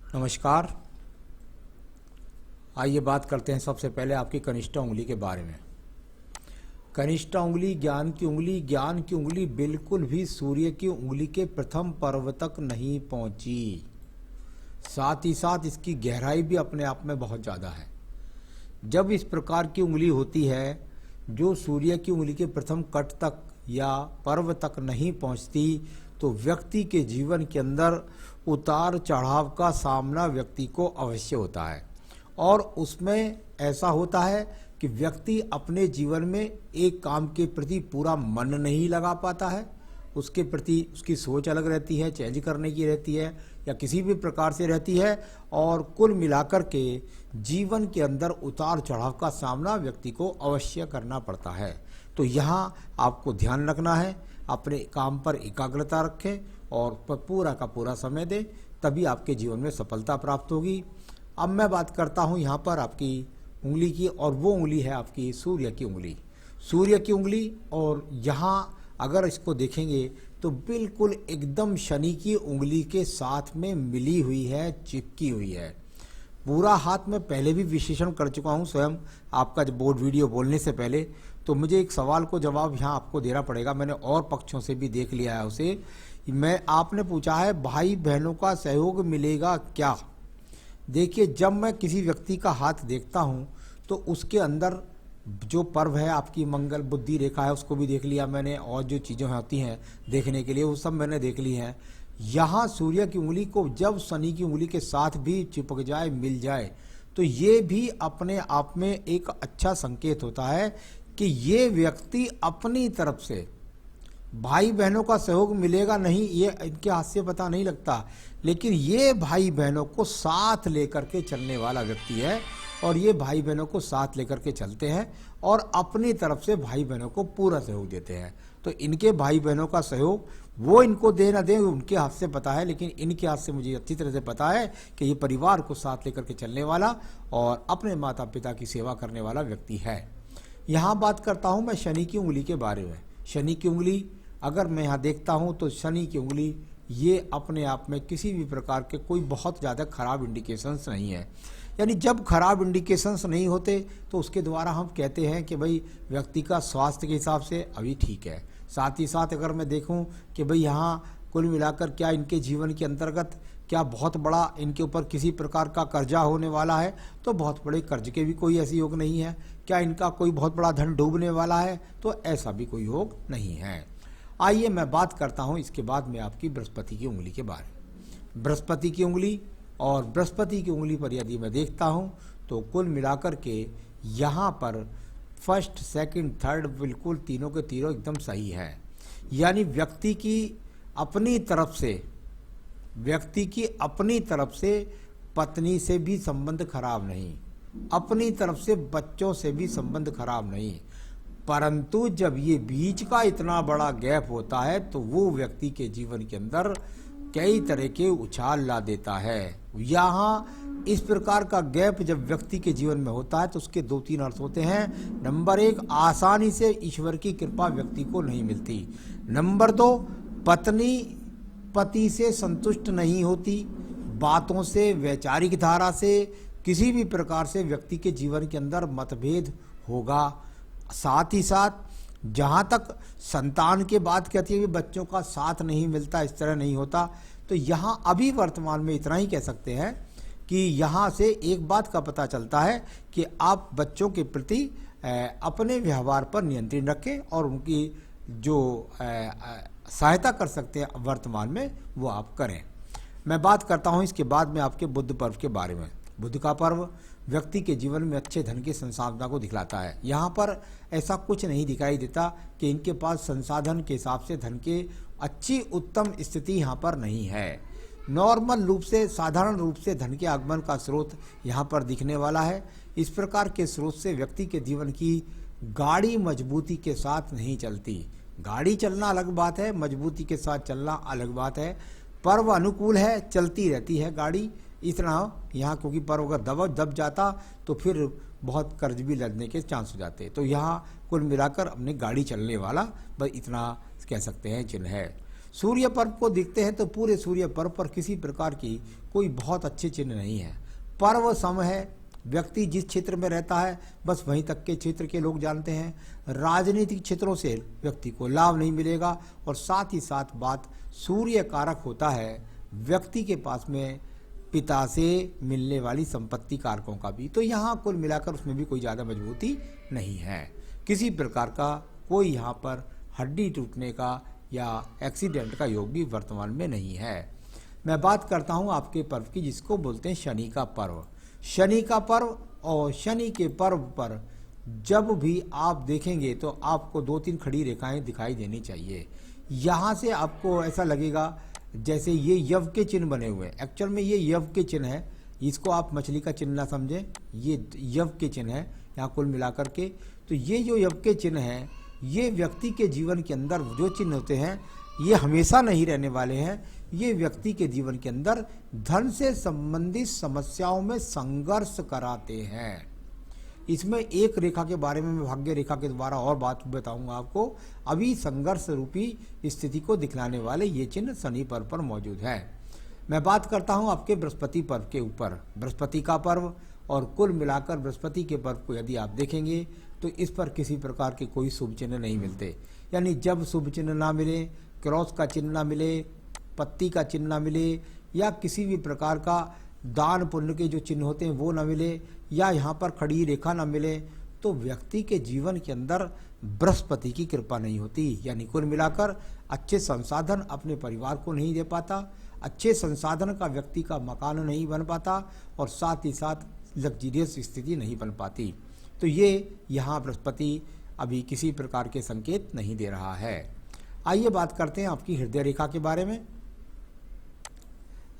नमस्कार। आइए बात करते हैं सबसे पहले आपकी कनिष्ठा उंगली के बारे में। कनिष्ठा उंगली ज्ञान की उंगली, ज्ञान की उंगली बिल्कुल भी सूर्य की उंगली के प्रथम पर्व तक नहीं पहुंची। साथ ही साथ इसकी गहराई भी अपने आप में बहुत ज़्यादा है। जब इस प्रकार की उंगली होती है जो सूर्य की उंगली के प्रथम कट तक या पर्व तक नहीं पहुंचती, तो व्यक्ति के जीवन के अंदर उतार चढ़ाव का सामना व्यक्ति को अवश्य होता है। और उसमें ऐसा होता है कि व्यक्ति अपने जीवन में एक काम के प्रति पूरा मन नहीं लगा पाता है, उसके प्रति उसकी सोच अलग रहती है, चेंज करने की रहती है या किसी भी प्रकार से रहती है, और कुल मिलाकर के जीवन के अंदर उतार चढ़ाव का सामना व्यक्ति को अवश्य करना पड़ता है। तो यहाँ आपको ध्यान रखना है, अपने काम पर एकाग्रता रखें और पूरा का पूरा समय दें, तभी आपके जीवन में सफलता प्राप्त होगी। अब मैं बात करता हूँ यहाँ पर आपकी उंगली की, और वो उंगली है आपकी सूर्य की उंगली। सूर्य की उंगली, और यहाँ अगर इसको देखेंगे तो बिल्कुल एकदम शनि की उंगली के साथ में मिली हुई है, चिपकी हुई है। पूरा हाथ में पहले भी विश्लेषण कर चुका हूँ स्वयं आपका जब बोर्ड वीडियो बोलने से पहले, तो मुझे एक सवाल को जवाब यहाँ आपको देना पड़ेगा। मैंने और पक्षों से भी देख लिया है उसे। आपने पूछा है भाई बहनों का सहयोग मिलेगा क्या। देखिए, जब मैं किसी व्यक्ति का हाथ देखता हूँ तो उसके अंदर जो पर्व है, आपकी मंगल बुद्धि रेखा है, उसको भी देख लिया मैंने, और जो चीज़ें होती हैं देखने के लिए वो सब मैंने देख ली हैं। यहाँ सूर्य की उंगली को जब शनि की उंगली के साथ भी चिपक जाए, मिल जाए, तो ये भी अपने आप में एक अच्छा संकेत होता है कि ये व्यक्ति अपनी तरफ से, भाई बहनों का सहयोग मिलेगा नहीं ये इनके हाथ से पता नहीं लगता, लेकिन ये भाई बहनों को साथ लेकर के चलने वाला व्यक्ति है, और ये भाई बहनों को साथ लेकर के चलते हैं और अपनी तरफ से भाई बहनों को पूरा सहयोग देते हैं। तो इनके भाई बहनों का सहयोग वो इनको दे ना दे उनके हाथ से पता है, लेकिन इनके हाथ से मुझे अच्छी तरह से पता है कि ये परिवार को साथ लेकर के चलने वाला और अपने माता पिता की सेवा करने वाला व्यक्ति है। यहाँ बात करता हूँ मैं शनि की उंगली के बारे में। शनि की उंगली अगर मैं यहाँ देखता हूँ तो शनि की उंगली ये अपने आप में किसी भी प्रकार के कोई बहुत ज़्यादा खराब इंडिकेशंस नहीं है। यानी जब खराब इंडिकेशंस नहीं होते तो उसके द्वारा हम कहते हैं कि भाई व्यक्ति का स्वास्थ्य के हिसाब से अभी ठीक है। साथ ही साथ अगर मैं देखूं कि भाई यहाँ कुल मिलाकर क्या इनके जीवन के अंतर्गत क्या बहुत बड़ा इनके ऊपर किसी प्रकार का कर्जा होने वाला है, तो बहुत बड़े कर्ज के भी कोई ऐसी योग नहीं है। क्या इनका कोई बहुत बड़ा धन डूबने वाला है, तो ऐसा भी कोई योग नहीं है। आइए मैं बात करता हूँ इसके बाद में आपकी बृहस्पति की उंगली के बारे में। बृहस्पति की उंगली, और बृहस्पति की उंगली पर यदि मैं देखता हूँ तो कुल मिलाकर के यहाँ पर फर्स्ट सेकंड थर्ड बिल्कुल तीनों के तीनों एकदम सही है। यानी व्यक्ति की अपनी तरफ से पत्नी से भी संबंध खराब नहीं, अपनी तरफ से बच्चों से भी संबंध खराब नहीं, परंतु जब ये बीच का इतना बड़ा गैप होता है तो वो व्यक्ति के जीवन के अंदर कई तरह के उछाल ला देता है। यहाँ इस प्रकार का गैप जब व्यक्ति के जीवन में होता है तो उसके दो तीन अर्थ होते हैं। नंबर एक, आसानी से ईश्वर की कृपा व्यक्ति को नहीं मिलती। नंबर दो, पत्नी पति से संतुष्ट नहीं होती, बातों से, वैचारिक धारा से, किसी भी प्रकार से व्यक्ति के जीवन के अंदर मतभेद होगा। साथ ही साथ जहाँ तक संतान के बात कहती है कि बच्चों का साथ नहीं मिलता, इस तरह नहीं होता, तो यहाँ अभी वर्तमान में इतना ही कह सकते हैं कि यहाँ से एक बात का पता चलता है कि आप बच्चों के प्रति अपने व्यवहार पर नियंत्रण रखें और उनकी जो सहायता कर सकते हैं वर्तमान में वो आप करें। मैं बात करता हूँ इसके बाद में आपके बुध पर्व के बारे में। बुध का पर्व व्यक्ति के जीवन में अच्छे धन की संसाधना को दिखलाता है। यहाँ पर ऐसा कुछ नहीं दिखाई देता कि इनके पास संसाधन के हिसाब से धन के अच्छी उत्तम स्थिति यहाँ पर नहीं है। नॉर्मल रूप से, साधारण रूप से धन के आगमन का स्रोत यहाँ पर दिखने वाला है। इस प्रकार के स्रोत से व्यक्ति के जीवन की गाड़ी मजबूती के साथ नहीं चलती। गाड़ी चलना अलग बात है, मजबूती के साथ चलना अलग बात है। पर्व अनुकूल है, चलती रहती है गाड़ी, इतना यहाँ, क्योंकि पर्व अगर दब जाता तो फिर बहुत कर्ज भी लगने के चांस हो जाते। तो यहाँ कुल मिलाकर अपनी गाड़ी चलने वाला बस इतना कह सकते हैं चिन्ह है। सूर्य पर्व को देखते हैं तो पूरे सूर्य पर्व पर किसी प्रकार की कोई बहुत अच्छे चिन्ह नहीं है। पर्व सम है, व्यक्ति जिस क्षेत्र में रहता है बस वहीं तक के क्षेत्र के लोग जानते हैं। राजनीतिक क्षेत्रों से व्यक्ति को लाभ नहीं मिलेगा और साथ ही साथ बात सूर्य कारक होता है व्यक्ति के पास में पिता से मिलने वाली संपत्ति कारकों का भी, तो यहाँ कुल मिलाकर उसमें भी कोई ज़्यादा मजबूती नहीं है। किसी प्रकार का कोई यहाँ पर हड्डी टूटने का या एक्सीडेंट का योग भी वर्तमान में नहीं है। मैं बात करता हूँ आपके पर्व की जिसको बोलते हैं शनि का पर्व। शनि का पर्व और शनि के पर्व पर जब भी आप देखेंगे तो आपको 2-3 खड़ी रेखाएं दिखाई देनी चाहिए। यहाँ से आपको ऐसा लगेगा जैसे ये यव के चिन्ह बने हुए हैं। एक्चुअल में ये यव के चिन्ह है, इसको आप मछली का चिन्ह ना समझें, ये यव के चिन्ह है यहाँ कुल मिलाकर के। तो ये जो यव के चिन्ह हैं ये व्यक्ति के जीवन के अंदर जो चिन्ह होते हैं ये हमेशा नहीं रहने वाले हैं। ये व्यक्ति के जीवन के अंदर धन से संबंधित समस्याओं में संघर्ष कराते हैं। इसमें एक रेखा के बारे में मैं भाग्य रेखा के द्वारा और बात बताऊंगा आपको। अभी संघर्ष रूपी स्थिति को दिखलाने वाले ये चिन्ह शनि पर्व पर मौजूद है। मैं बात करता हूं आपके बृहस्पति पर्व के ऊपर। बृहस्पति का पर्व और कुल मिलाकर बृहस्पति के पर्व को यदि आप देखेंगे तो इस पर किसी प्रकार के कोई शुभ चिन्ह नहीं मिलते। यानी जब शुभ चिन्ह ना मिले, क्रॉस का चिन्ह ना मिले, पत्ती का चिन्ह ना मिले या किसी भी प्रकार का दान पुण्य के जो चिन्ह होते हैं वो ना मिले या यहाँ पर खड़ी रेखा ना मिले तो व्यक्ति के जीवन के अंदर बृहस्पति की कृपा नहीं होती। यानी कुल मिलाकर अच्छे संसाधन अपने परिवार को नहीं दे पाता, अच्छे संसाधन का व्यक्ति का मकान नहीं बन पाता और साथ ही साथ लग्जरियस स्थिति नहीं बन पाती। तो ये यहाँ बृहस्पति अभी किसी प्रकार के संकेत नहीं दे रहा है। आइए बात करते हैं आपकी हृदय रेखा के बारे में।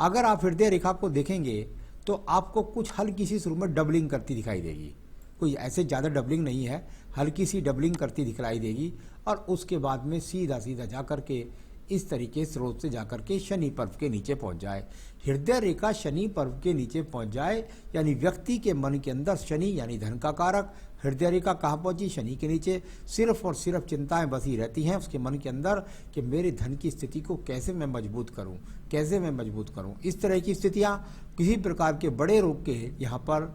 अगर आप हृदय रेखा को देखेंगे तो आपको कुछ हल्की सी शुरू में डबलिंग करती दिखाई देगी। कोई ऐसे ज़्यादा डबलिंग नहीं है, हल्की सी डबलिंग करती दिखलाई देगी और उसके बाद में सीधा सीधा जा कर के इस तरीके स्रोत से जाकर के शनि पर्व के नीचे पहुंच जाए। हृदय रेखा शनि पर्व के नीचे पहुंच जाए यानी व्यक्ति के मन के अंदर शनि यानी धन का कारक हृदय रेखा कहाँ पहुंची, शनि के नीचे। सिर्फ और सिर्फ चिंताएं बसी रहती हैं उसके मन के अंदर कि मेरे धन की स्थिति को कैसे मैं मजबूत करूं, कैसे मैं मजबूत करूं। इस तरह की स्थितियां किसी प्रकार के बड़े रोग के यहाँ पर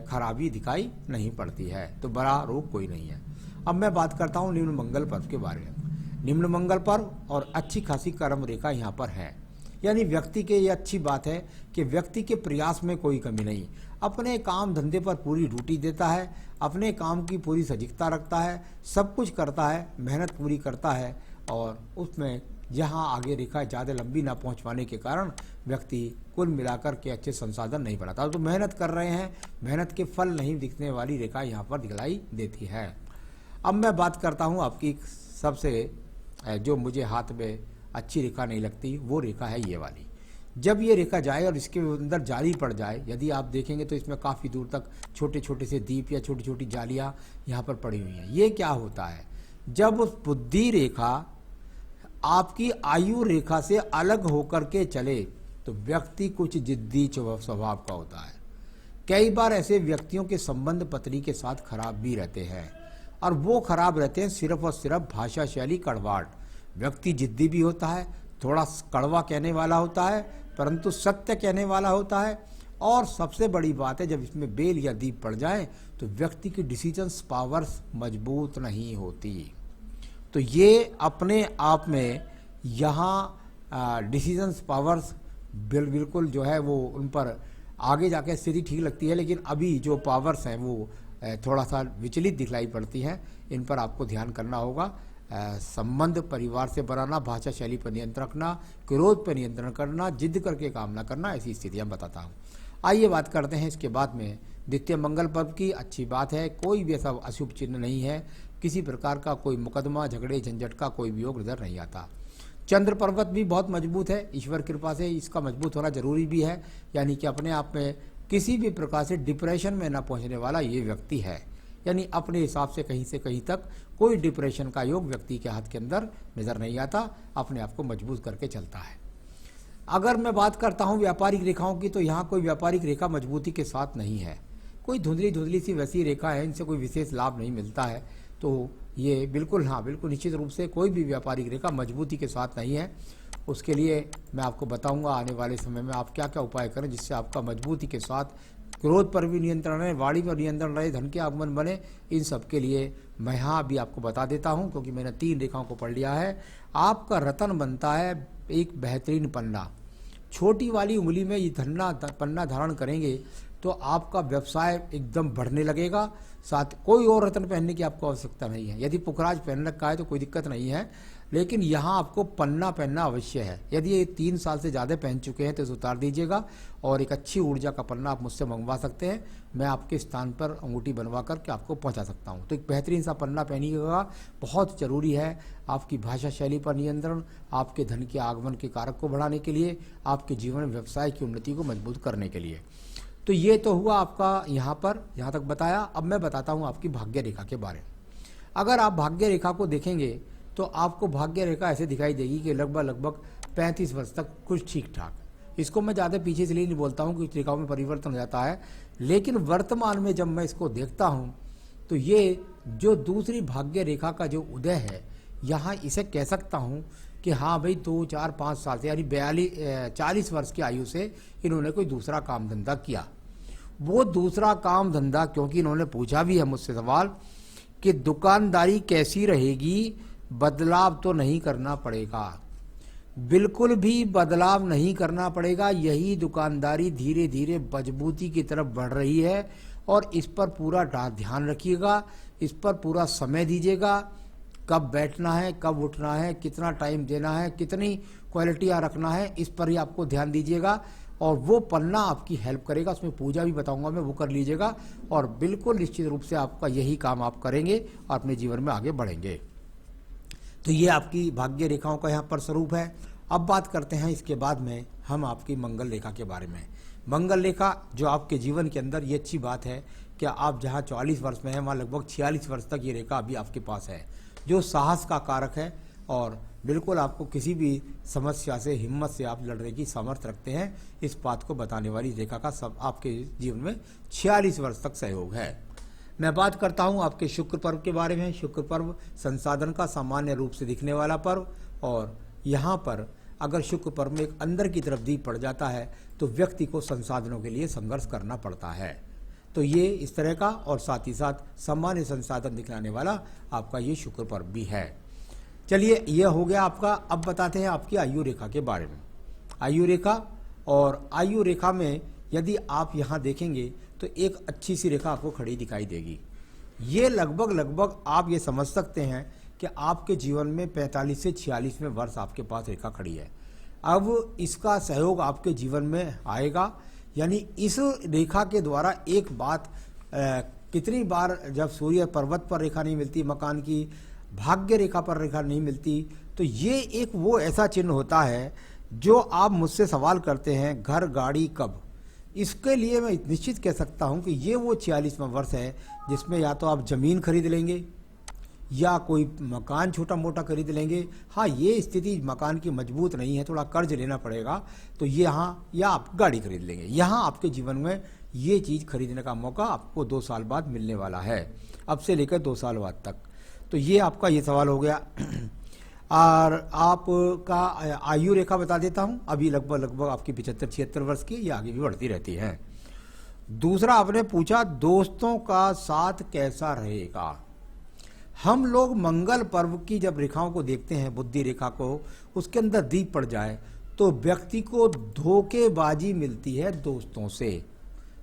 खराबी दिखाई नहीं पड़ती है, तो बड़ा रोग कोई नहीं है। अब मैं बात करता हूँ निम्न मंगल पर्व के बारे में। निम्न मंगल पर्व और अच्छी खासी कर्म रेखा यहाँ पर है। यानी व्यक्ति के ये अच्छी बात है कि व्यक्ति के प्रयास में कोई कमी नहीं, अपने काम धंधे पर पूरी ड्यूटी देता है, अपने काम की पूरी सजगता रखता है, सब कुछ करता है, मेहनत पूरी करता है और उसमें जहाँ आगे रेखा ज़्यादा लंबी ना पहुँच पाने के कारण व्यक्ति कुल मिलाकर के अच्छे संसाधन नहीं बनाता। तो मेहनत कर रहे हैं, मेहनत के फल नहीं दिखने वाली रेखा यहाँ पर दिखलाई देती है। अब मैं बात करता हूँ आपकी सबसे जो मुझे हाथ में अच्छी रेखा नहीं लगती वो रेखा है ये वाली। जब ये रेखा जाए और इसके अंदर जाली पड़ जाए, यदि आप देखेंगे तो इसमें काफ़ी दूर तक छोटे छोटे से दीप या छोटी छोटी जालियाँ यहाँ पर पड़ी हुई हैं। ये क्या होता है, जब उस बुद्धि रेखा आपकी आयु रेखा से अलग होकर के चले तो व्यक्ति कुछ जिद्दी स्वभाव का होता है। कई बार ऐसे व्यक्तियों के संबंध पत्नी के साथ खराब भी रहते हैं और वो खराब रहते हैं सिर्फ और सिर्फ भाषा शैली कड़वाहट। व्यक्ति जिद्दी भी होता है, थोड़ा कड़वा कहने वाला होता है परंतु सत्य कहने वाला होता है और सबसे बड़ी बात है जब इसमें बेल या दीप पड़ जाए तो व्यक्ति की डिसीजंस पावर्स मजबूत नहीं होती। तो ये अपने आप में यहाँ डिसीजंस पावर्स बिल्कुल जो है वो उन पर आगे जाके स्थिति ठीक लगती है, लेकिन अभी जो पावर्स हैं वो थोड़ा सा विचलित दिखलाई पड़ती हैं। इन पर आपको ध्यान करना होगा। संबंध परिवार से बनाना, भाषा शैली पर नियंत्रण रखना, क्रोध पर नियंत्रण करना, जिद करके काम ना करना, ऐसी स्थितियां बताता हूँ। आइए बात करते हैं इसके बाद में द्वितीय मंगल पर्व की। अच्छी बात है, कोई भी ऐसा अशुभ चिन्ह नहीं है, किसी प्रकार का कोई मुकदमा झगड़े झंझट का कोई भी योग नजर नहीं आता। चंद्र पर्वत भी बहुत मजबूत है, ईश्वर कृपा से इसका मजबूत होना जरूरी भी है। यानी कि अपने आप में किसी भी प्रकार से डिप्रेशन में न पहुंचने वाला ये व्यक्ति है। यानी अपने हिसाब से कहीं तक कोई डिप्रेशन का योग व्यक्ति के हाथ के अंदर नजर नहीं आता, अपने आप को मजबूत करके चलता है। अगर मैं बात करता हूँ व्यापारिक रेखाओं की तो यहाँ कोई व्यापारिक रेखा मजबूती के साथ नहीं है, कोई धुंधली धुंधली सी वैसी रेखा है, इनसे कोई विशेष लाभ नहीं मिलता है। तो ये बिल्कुल, हाँ बिल्कुल निश्चित रूप से कोई भी व्यापारिक रेखा मजबूती के साथ नहीं है। उसके लिए मैं आपको बताऊंगा आने वाले समय में आप क्या क्या उपाय करें जिससे आपका मजबूती के साथ क्रोध पर भी नियंत्रण रहे, वाणी पर नियंत्रण रहे, धन के आगमन बने। इन सब के लिए मैं यहाँ अभी आपको बता देता हूँ, क्योंकि मैंने 3 रेखाओं को पढ़ लिया है। आपका रतन बनता है एक बेहतरीन पन्ना। छोटी वाली उंगली में ये पन्ना धारण करेंगे तो आपका व्यवसाय एकदम बढ़ने लगेगा। साथ कोई और रत्न पहनने की आपको आवश्यकता नहीं है। यदि पुखराज पहन रखा है तो कोई दिक्कत नहीं है, लेकिन यहाँ आपको पन्ना पहनना अवश्य है। यदि ये 3 साल से ज़्यादा पहन चुके हैं तो इसे उतार दीजिएगा और एक अच्छी ऊर्जा का पन्ना आप मुझसे मंगवा सकते हैं। मैं आपके स्थान पर अंगूठी बनवा करके आपको पहुंचा सकता हूं। तो एक बेहतरीन सा पन्ना पहनिएगा, बहुत ज़रूरी है आपकी भाषा शैली पर नियंत्रण, आपके धन के आगमन के कारक को बढ़ाने के लिए, आपके जीवन में व्यवसाय की उन्नति को मजबूत करने के लिए। तो ये तो हुआ आपका यहाँ तक बताया। अब मैं बताता हूँ आपकी भाग्य रेखा के बारे में। अगर आप भाग्य रेखा को देखेंगे तो आपको भाग्य रेखा ऐसे दिखाई देगी कि लगभग 35 वर्ष तक कुछ ठीक ठाक। इसको मैं ज़्यादा पीछे इसलिए नहीं बोलता हूँ कि रेखाओं में परिवर्तन हो जाता है, लेकिन वर्तमान में जब मैं इसको देखता हूँ तो ये जो दूसरी भाग्य रेखा का जो उदय है, यहाँ इसे कह सकता हूँ कि हाँ भाई 2, 4, 5 साल से यानी 40 वर्ष की आयु से इन्होंने कोई दूसरा काम धंधा किया। वो दूसरा काम धंधा, क्योंकि इन्होंने पूछा भी है मुझसे सवाल कि दुकानदारी कैसी रहेगी, बदलाव तो नहीं करना पड़ेगा। बिल्कुल भी बदलाव नहीं करना पड़ेगा। यही दुकानदारी धीरे धीरे मजबूती की तरफ बढ़ रही है और इस पर पूरा ध्यान रखिएगा, इस पर पूरा समय दीजिएगा। कब बैठना है, कब उठना है, कितना टाइम देना है, कितनी क्वालिटियाँ रखना है, इस पर ही आपको ध्यान दीजिएगा और वो पन्ना आपकी हेल्प करेगा। उसमें पूजा भी बताऊंगा मैं, वो कर लीजिएगा और बिल्कुल निश्चित रूप से आपका यही काम आप करेंगे और अपने जीवन में आगे बढ़ेंगे। तो ये आपकी भाग्य रेखाओं का यहाँ पर स्वरूप है। अब बात करते हैं इसके बाद में हम आपकी मंगल रेखा के बारे में। मंगल रेखा जो आपके जीवन के अंदर, ये अच्छी बात है कि आप जहाँ 44 वर्ष में हैं वहाँ लगभग 46 वर्ष तक ये रेखा अभी आपके पास है, जो साहस का कारक है और बिल्कुल आपको किसी भी समस्या से, हिम्मत से आप लड़ने की सामर्थ्य रखते हैं। इस बात को बताने वाली रेखा का सब आपके जीवन में 46 वर्ष तक सहयोग है। मैं बात करता हूं आपके शुक्र पर्व के बारे में। शुक्र पर्व संसाधन का सामान्य रूप से दिखने वाला पर्व, और यहाँ पर अगर शुक्र पर्व में एक अंदर की तरफ दीप पड़ जाता है तो व्यक्ति को संसाधनों के लिए संघर्ष करना पड़ता है। तो ये इस तरह का, और साथ ही साथ सामान्य संसाधन दिखलाने वाला आपका ये शुक्र पर्व भी है। चलिए ये हो गया आपका। अब बताते हैं आपकी आयु रेखा के बारे में। आयु रेखा, और आयु रेखा में यदि आप यहाँ देखेंगे तो एक अच्छी सी रेखा आपको खड़ी दिखाई देगी। ये लगभग आप ये समझ सकते हैं कि आपके जीवन में 45 से 46वें वर्ष आपके पास रेखा खड़ी है। अब इसका सहयोग आपके जीवन में आएगा, यानी इस रेखा के द्वारा एक बात, कितनी बार जब सूर्य पर्वत पर रेखा नहीं मिलती, मकान की भाग्य रेखा पर रेखा नहीं मिलती, तो ये एक वो ऐसा चिन्ह होता है जो आप मुझसे सवाल करते हैं घर गाड़ी कब। इसके लिए मैं निश्चित कह सकता हूं कि ये वो 46वां वर्ष है जिसमें या तो आप ज़मीन खरीद लेंगे या कोई मकान छोटा मोटा खरीद लेंगे। हाँ, ये स्थिति मकान की मजबूत नहीं है, थोड़ा कर्ज लेना पड़ेगा, तो ये यहाँ, या आप गाड़ी खरीद लेंगे। यहाँ आपके जीवन में ये चीज़ खरीदने का मौका आपको 2 साल बाद मिलने वाला है, अब से लेकर 2 साल बाद तक। तो ये आपका ये सवाल हो गया। और आपका आयु रेखा बता देता हूँ, अभी लगभग आपकी 75-76 वर्ष की, ये आगे भी बढ़ती रहती है। दूसरा आपने पूछा दोस्तों का साथ कैसा रहेगा। हम लोग मंगल पर्व की जब रेखाओं को देखते हैं, बुद्धि रेखा को, उसके अंदर दीप पड़ जाए तो व्यक्ति को धोखेबाजी मिलती है दोस्तों से।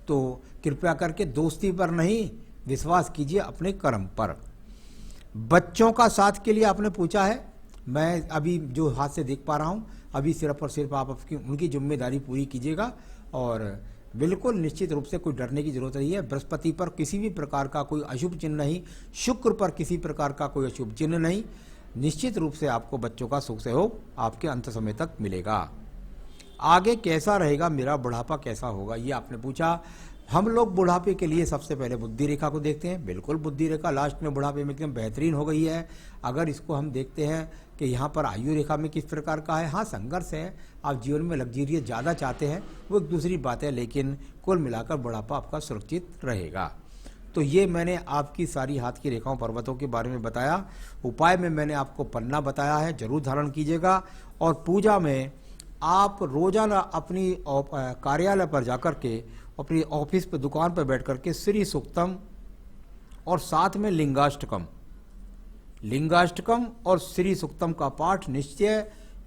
तो कृपया करके दोस्ती पर नहीं, विश्वास कीजिए अपने कर्म पर। बच्चों का साथ के लिए आपने पूछा है, मैं अभी जो हाथ से देख पा रहा हूं, अभी सिर्फ और सिर्फ आप उनकी जिम्मेदारी पूरी कीजिएगा और बिल्कुल निश्चित रूप से कोई डरने की जरूरत नहीं है। बृहस्पति पर किसी भी प्रकार का कोई अशुभ चिन्ह नहीं, शुक्र पर किसी प्रकार का कोई अशुभ चिन्ह नहीं। निश्चित रूप से आपको बच्चों का सुख सहयोग आपके अंत समय तक मिलेगा। आगे कैसा रहेगा मेरा बुढ़ापा, कैसा होगा, ये आपने पूछा। हम लोग बुढ़ापे के लिए सबसे पहले बुद्धि रेखा को देखते हैं। बिल्कुल बुद्धि रेखा लास्ट में बुढ़ापे में एकदम बेहतरीन हो गई है। अगर इसको हम देखते हैं कि यहाँ पर आयु रेखा में किस प्रकार का है, हाँ संघर्ष है, आप जीवन में लग्जरियस ज़्यादा चाहते हैं, वो एक दूसरी बात है, लेकिन कुल मिलाकर बुढ़ापा आपका सुरक्षित रहेगा। तो ये मैंने आपकी सारी हाथ की रेखाओं पर्वतों के बारे में बताया। उपाय में मैंने आपको पन्ना बताया है, जरूर धारण कीजिएगा। और पूजा में आप रोजाना अपनी कार्यालय पर जाकर के, अपनी ऑफिस पर, दुकान पर बैठ करके श्री सूक्तम और साथ में लिंगाष्टकम और श्री सूक्तम का पाठ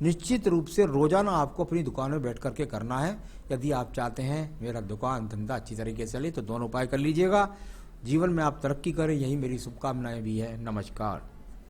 निश्चित रूप से रोजाना आपको अपनी दुकान में बैठ करके करना है। यदि आप चाहते हैं मेरा दुकान धंधा अच्छी तरीके से चले तो दोनों उपाय कर लीजिएगा। जीवन में आप तरक्की करें, यही मेरी शुभकामनाएं भी है। नमस्कार।